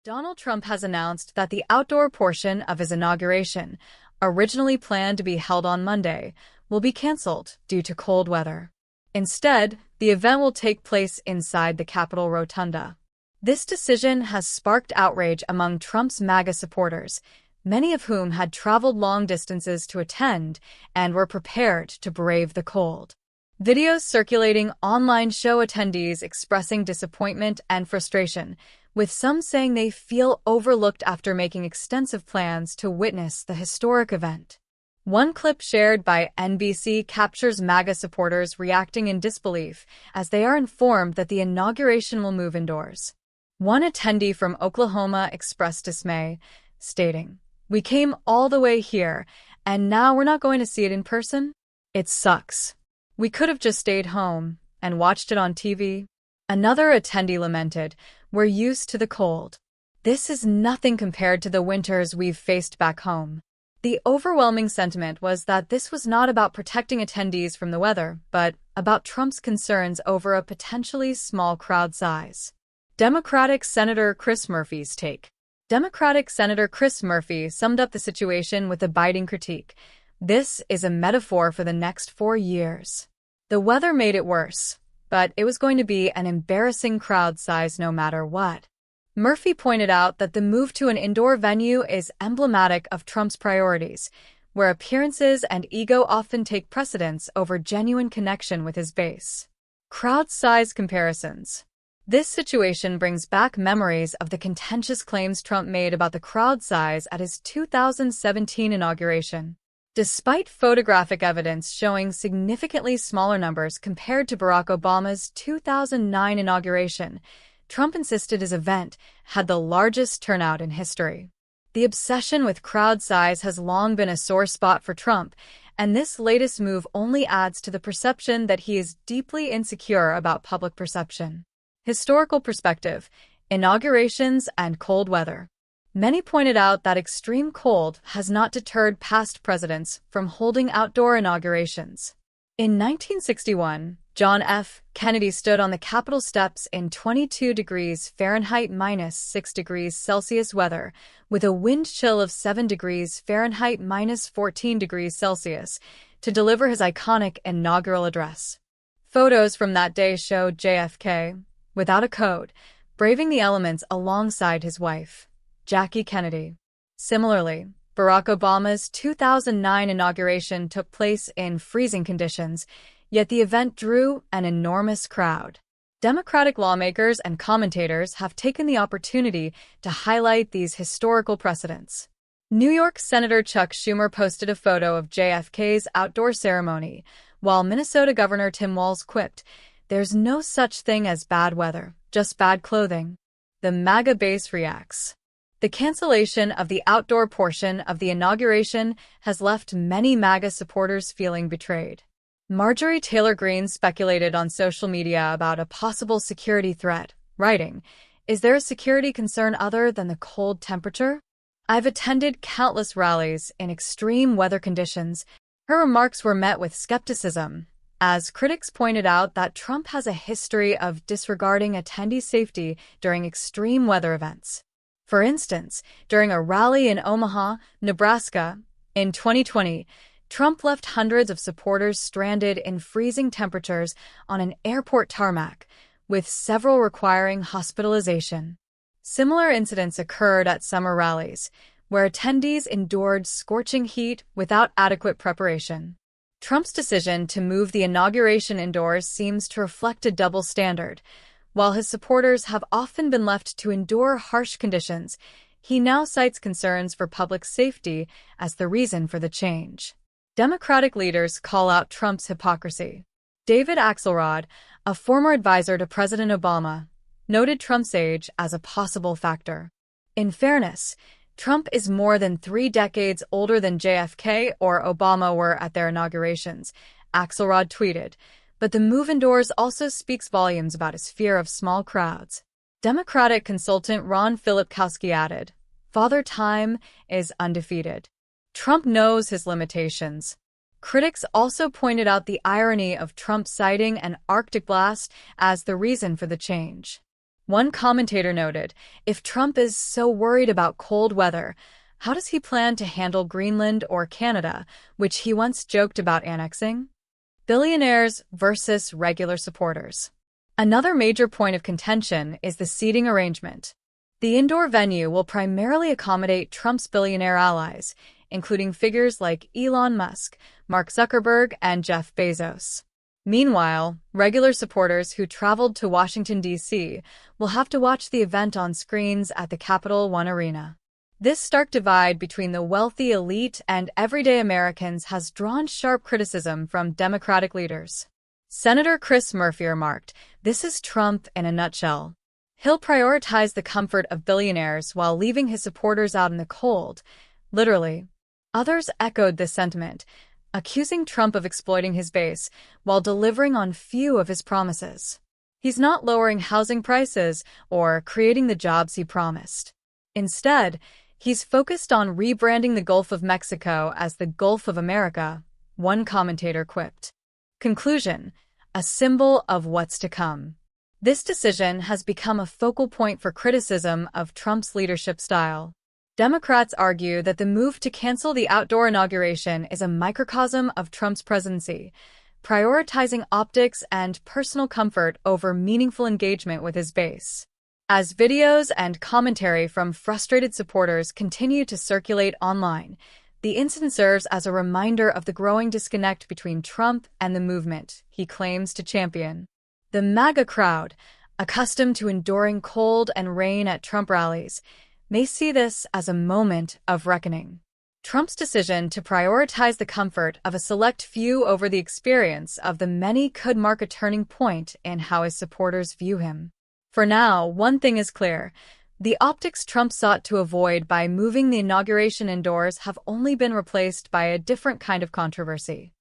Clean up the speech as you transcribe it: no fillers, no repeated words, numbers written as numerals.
Donald Trump has announced that the outdoor portion of his inauguration, originally planned to be held on Monday, will be canceled due to cold weather. Instead, the event will take place inside the Capitol Rotunda. This decision has sparked outrage among Trump's MAGA supporters, many of whom had traveled long distances to attend and were prepared to brave the cold. Videos circulating online show attendees expressing disappointment and frustration, with some saying they feel overlooked after making extensive plans to witness the historic event. One clip shared by NBC captures MAGA supporters reacting in disbelief as they are informed that the inauguration will move indoors. One attendee from Oklahoma expressed dismay, stating, "We came all the way here, and now we're not going to see it in person? It sucks. We could have just stayed home and watched it on TV." Another attendee lamented, "We're used to the cold. This is nothing compared to the winters we've faced back home." The overwhelming sentiment was that this was not about protecting attendees from the weather, but about Trump's concerns over a potentially small crowd size. Democratic Senator Chris Murphy's take. Democratic Senator Chris Murphy summed up the situation with a biting critique. "This is a metaphor for the next 4 years. The weather made it worse, but it was going to be an embarrassing crowd size no matter what." Murphy pointed out that the move to an indoor venue is emblematic of Trump's priorities, where appearances and ego often take precedence over genuine connection with his base. Crowd size comparisons. This situation brings back memories of the contentious claims Trump made about the crowd size at his 2017 inauguration. Despite photographic evidence showing significantly smaller numbers compared to Barack Obama's 2009 inauguration, Trump insisted his event had the largest turnout in history. The obsession with crowd size has long been a sore spot for Trump, and this latest move only adds to the perception that he is deeply insecure about public perception. Historical perspective, inaugurations, and cold weather. Many pointed out that extreme cold has not deterred past presidents from holding outdoor inaugurations. In 1961, John F. Kennedy stood on the Capitol steps in 22 degrees Fahrenheit minus 6 degrees Celsius weather, with a wind chill of 7 degrees Fahrenheit minus 14 degrees Celsius, to deliver his iconic inaugural address. Photos from that day showed JFK, without a coat, braving the elements alongside his wife, Jackie Kennedy. Similarly, Barack Obama's 2009 inauguration took place in freezing conditions, yet the event drew an enormous crowd. Democratic lawmakers and commentators have taken the opportunity to highlight these historical precedents. New York Senator Chuck Schumer posted a photo of JFK's outdoor ceremony, while Minnesota Governor Tim Walz quipped, "There's no such thing as bad weather, just bad clothing." The MAGA base reacts. The cancellation of the outdoor portion of the inauguration has left many MAGA supporters feeling betrayed. Marjorie Taylor Greene speculated on social media about a possible security threat, writing, "Is there a security concern other than the cold temperature? I've attended countless rallies in extreme weather conditions." Her remarks were met with skepticism, as critics pointed out that Trump has a history of disregarding attendee safety during extreme weather events. For instance, during a rally in Omaha, Nebraska, in 2020, Trump left hundreds of supporters stranded in freezing temperatures on an airport tarmac, with several requiring hospitalization. Similar incidents occurred at summer rallies, where attendees endured scorching heat without adequate preparation. Trump's decision to move the inauguration indoors seems to reflect a double standard. While his supporters have often been left to endure harsh conditions, he now cites concerns for public safety as the reason for the change. Democratic leaders call out Trump's hypocrisy. David Axelrod, a former advisor to President Obama, noted Trump's age as a possible factor. In fairness, Trump is more than 3 decades older than JFK or Obama were at their inaugurations, Axelrod tweeted, but the move indoors also speaks volumes about his fear of small crowds. Democratic consultant Ron Filipkowski added, "Father Time is undefeated. Trump knows his limitations." Critics also pointed out the irony of Trump citing an Arctic blast as the reason for the change. One commentator noted, if Trump is so worried about cold weather, how does he plan to handle Greenland or Canada, which he once joked about annexing? Billionaires versus regular supporters. Another major point of contention is the seating arrangement. The indoor venue will primarily accommodate Trump's billionaire allies, including figures like Elon Musk, Mark Zuckerberg, and Jeff Bezos. Meanwhile, regular supporters who traveled to Washington, D.C. will have to watch the event on screens at the Capitol One Arena. This stark divide between the wealthy elite and everyday Americans has drawn sharp criticism from Democratic leaders. Senator Chris Murphy remarked, "This is Trump in a nutshell. He'll prioritize the comfort of billionaires while leaving his supporters out in the cold." Literally. Others echoed this sentiment, accusing Trump of exploiting his base while delivering on few of his promises. He's not lowering housing prices or creating the jobs he promised. Instead, he's focused on rebranding the Gulf of Mexico as the Gulf of America, one commentator quipped. Conclusion: a symbol of what's to come. This decision has become a focal point for criticism of Trump's leadership style. Democrats argue that the move to cancel the outdoor inauguration is a microcosm of Trump's presidency, prioritizing optics and personal comfort over meaningful engagement with his base. As videos and commentary from frustrated supporters continue to circulate online, the incident serves as a reminder of the growing disconnect between Trump and the movement he claims to champion. The MAGA crowd, accustomed to enduring cold and rain at Trump rallies, may see this as a moment of reckoning. Trump's decision to prioritize the comfort of a select few over the experience of the many could mark a turning point in how his supporters view him. For now, one thing is clear. The optics Trump sought to avoid by moving the inauguration indoors have only been replaced by a different kind of controversy.